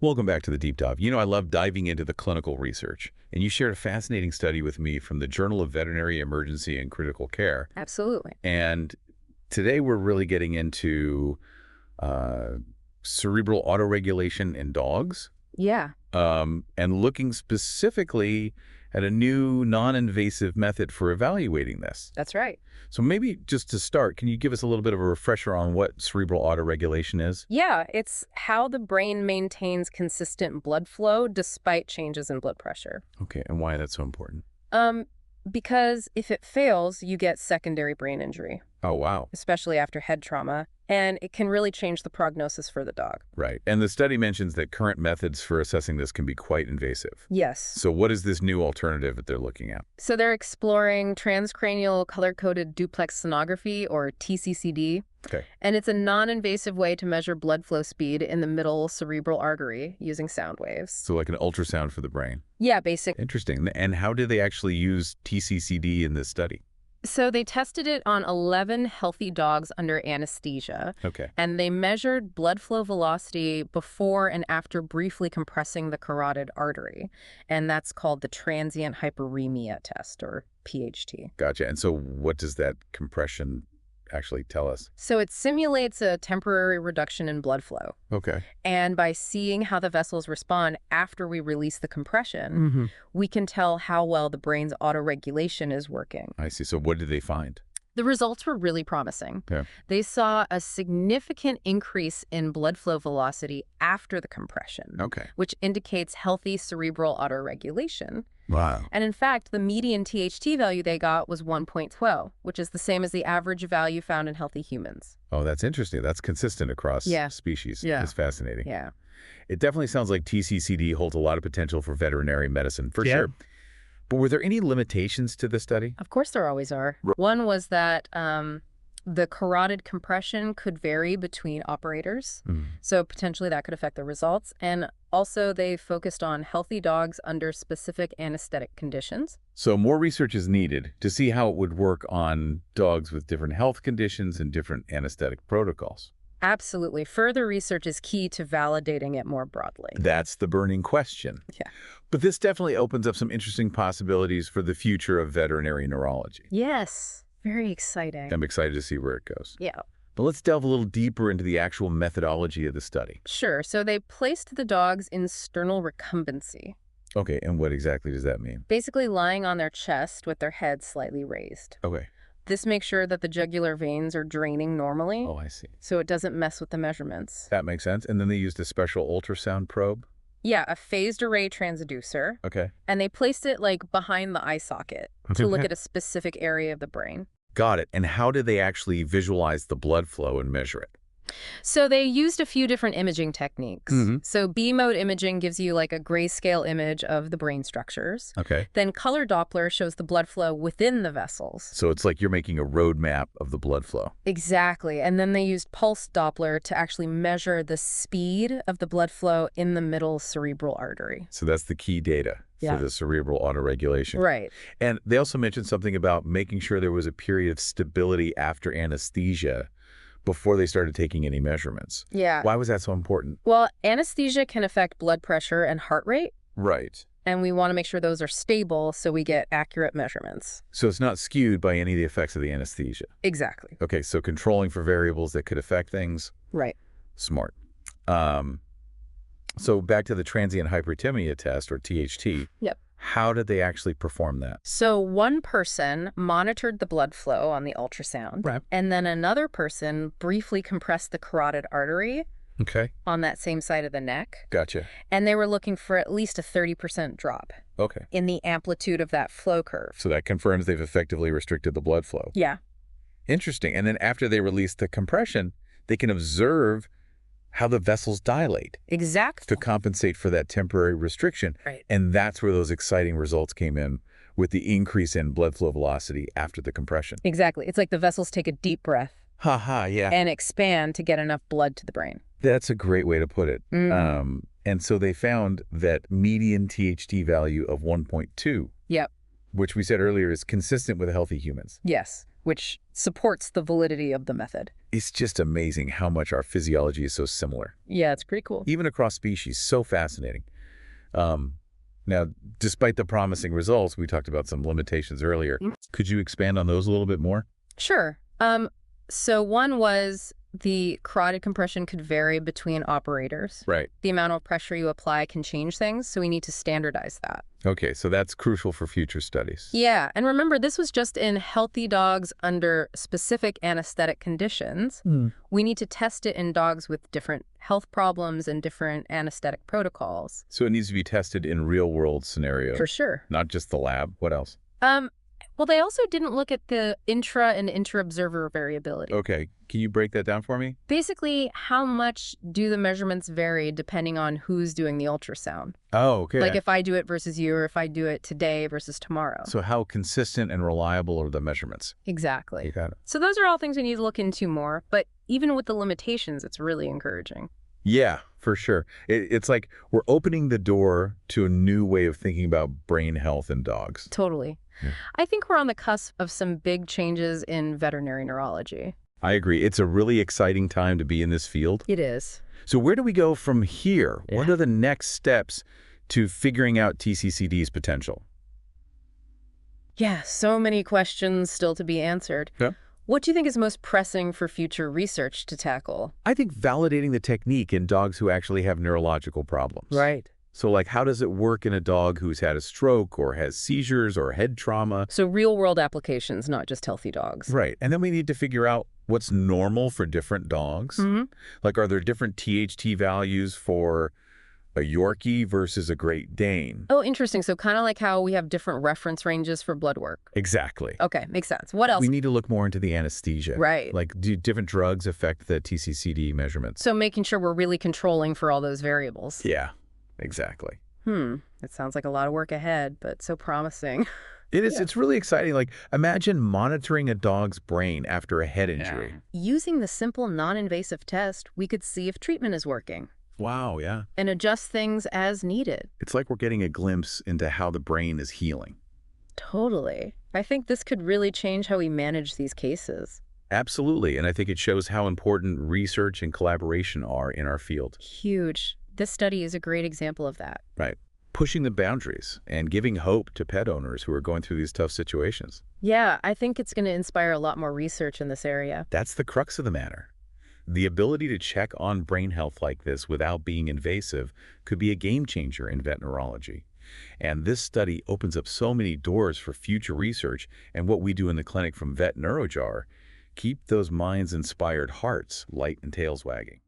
Welcome back to the Deep Dive. You know, I love diving into the clinical research, and you shared a fascinating study with me from the Journal of Veterinary Emergency and Critical Care. Absolutely. And today we're really getting into uh, cerebral autoregulation in dogs, Yeah. and looking specifically at a new non-invasive method for evaluating this. That's right. So maybe just to start, can you give us a little bit of a refresher on what cerebral autoregulation is? Yeah, it's how the brain maintains consistent blood flow despite changes in blood pressure. Okay, and why that's so important? Um, because if it fails, you get secondary brain injury, Oh, wow. especially after head trauma, and it can really change the prognosis for the dog. Right. And the study mentions that current methods for assessing this can be quite invasive. Yes. So what is this new alternative that they're looking at? So they're exploring transcranial color-coded duplex sonography, or TCCD. Okay. And it's a non-invasive way to measure blood flow speed in the middle cerebral artery using sound waves. So like an ultrasound for the brain. Yeah, basic. Interesting. And how did they actually use TCCD in this study? So they tested it on 11 healthy dogs under anesthesia, Okay. and they measured blood flow velocity before and after briefly compressing the carotid artery. And that's called the transient hyperemia test, or PHT. Gotcha. And so what does that compression actually tell us? So it simulates a temporary reduction in blood flow. Okay. And by seeing how the vessels respond after we release the compression, we can tell how well the brain's autoregulation is working. I see. So what did they find? The results were really promising. Yeah. They saw a significant increase in blood flow velocity after the compression, Okay. which indicates healthy cerebral autoregulation. Wow. And in fact, the median THT value they got was 1.12, which is the same as the average value found in healthy humans. Oh, that's interesting. That's consistent across Yeah. species. Yeah. It's fascinating. Yeah. It definitely sounds like TCCD holds a lot of potential for veterinary medicine, for Yeah. sure. But were there any limitations to the study? Of course there always are. One was that the carotid compression could vary between operators, so potentially that could affect the results. And also they focused on healthy dogs under specific anesthetic conditions. So more research is needed to see how it would work on dogs with different health conditions and different anesthetic protocols. Absolutely. Further research is key to validating it more broadly. That's the burning question. Yeah. But this definitely opens up some interesting possibilities for the future of veterinary neurology. Yes. Very exciting. I'm excited to see where it goes. Yeah. But let's delve a little deeper into the actual methodology of the study. Sure. So they placed the dogs in sternal recumbency, Okay, and what exactly does that mean? basically lying on their chest with their heads slightly raised. Okay. This makes sure that the jugular veins are draining normally, Oh, I see. so it doesn't mess with the measurements. That makes sense. And then they used a special ultrasound probe? Yeah, a phased array transducer, Okay. and they placed it like behind the eye socket to look at a specific area of the brain. Got it. And how did they actually visualize the blood flow and measure it? So they used a few different imaging techniques. Mhm. So B-mode imaging gives you like a grayscale image of the brain structures. Okay. Then color Doppler shows the blood flow within the vessels. So it's like you're making a roadmap of the blood flow. Exactly. And then they used pulse Doppler to actually measure the speed of the blood flow in the middle cerebral artery. So that's the key data Yeah. for the cerebral autoregulation. Right. And they also mentioned something about making sure there was a period of stability after anesthesia before they started taking any measurements. Yeah. Why was that so important? Well, anesthesia can affect blood pressure and heart rate, Right. and we want to make sure those are stable so we get accurate measurements. So it's not skewed by any of the effects of the anesthesia. Exactly. Okay, so controlling for variables that could affect things, Right. smart. So back to the transient hyperemia test, or THT. Yep. How did they actually perform that? So one person monitored the blood flow on the ultrasound, Right. and then another person briefly compressed the carotid artery Okay, on that same side of the neck, gotcha. and they were looking for at least a 30% drop Okay, in the amplitude of that flow curve. so that confirms they've effectively restricted the blood flow. Yeah. Interesting. And then after they release the compression, they can observe how the vessels dilate Exactly. to compensate for that temporary restriction. Right. And that's where those exciting results came in with the increase in blood flow velocity after the compression. Exactly. It's like the vessels take a deep breath Ha, yeah. and expand to get enough blood to the brain. That's a great way to put it. And so they found that median THT value of 1.2, Yep. which we said earlier is consistent with healthy humans. Yes. which supports the validity of the method. It's just amazing how much our physiology is so similar. Yeah, it's pretty cool. Even across species, so fascinating. Now, despite the promising results, we talked about some limitations earlier. Could you expand on those a little bit more? Sure. So one was the carotid compression could vary between operators. Right. The amount of pressure you apply can change things, so we need to standardize that. Okay, so that's crucial for future studies. Yeah, and remember, this was just in healthy dogs under specific anesthetic conditions. We need to test it in dogs with different health problems and different anesthetic protocols. So it needs to be tested in real-world scenarios. For sure. Not just the lab. What else? Well, they also didn't look at the intra and inter-observer variability. Okay, can you break that down for me? Basically, how much do the measurements vary depending on who's doing the ultrasound? Oh, okay. Like if I do it versus you, or if I do it today versus tomorrow. So how consistent and reliable are the measurements? Exactly. You got it. So those are all things we need to look into more, but even with the limitations, it's really encouraging. Yeah, for sure. It's like we're opening the door to a new way of thinking about brain health in dogs. Totally. Yeah. I think we're on the cusp of some big changes in veterinary neurology. I agree. It's a really exciting time to be in this field. It is. So where do we go from here? Yeah. What are the next steps to figuring out TCCD's potential? Yeah, so many questions still to be answered. Yeah. What do you think is most pressing for future research to tackle? I think validating the technique in dogs who actually have neurological problems. Right. So like, how does it work in a dog who's had a stroke or has seizures or head trauma? So real-world applications, not just healthy dogs. Right. And then we need to figure out what's normal for different dogs. Like, are there different THT values for a Yorkie versus a Great Dane? Oh, interesting. So kind of like how we have different reference ranges for blood work. Exactly. Okay, makes sense. What else? We need to look more into the anesthesia. Right. Like, do different drugs affect the TCCD measurements? So making sure we're really controlling for all those variables. Yeah, exactly. It sounds like a lot of work ahead, but so promising. It is. Yeah. It's really exciting. Like, imagine monitoring a dog's brain after a head injury. Yeah. Using the simple non-invasive test, we could see if treatment is working. Wow, yeah. And adjust things as needed. It's like we're getting a glimpse into how the brain is healing. Totally. I think this could really change how we manage these cases. Absolutely. And I think it shows how important research and collaboration are in our field. Huge. This study is a great example of that. Right. Pushing the boundaries and giving hope to pet owners who are going through these tough situations. Yeah, I think it's going to inspire a lot more research in this area. That's the crux of the matter. The ability to check on brain health like this without being invasive could be a game changer in vet neurology. And this study opens up so many doors for future research, and what we do in the clinic from Vet NeuroJar keep those minds-inspired hearts light and tails wagging.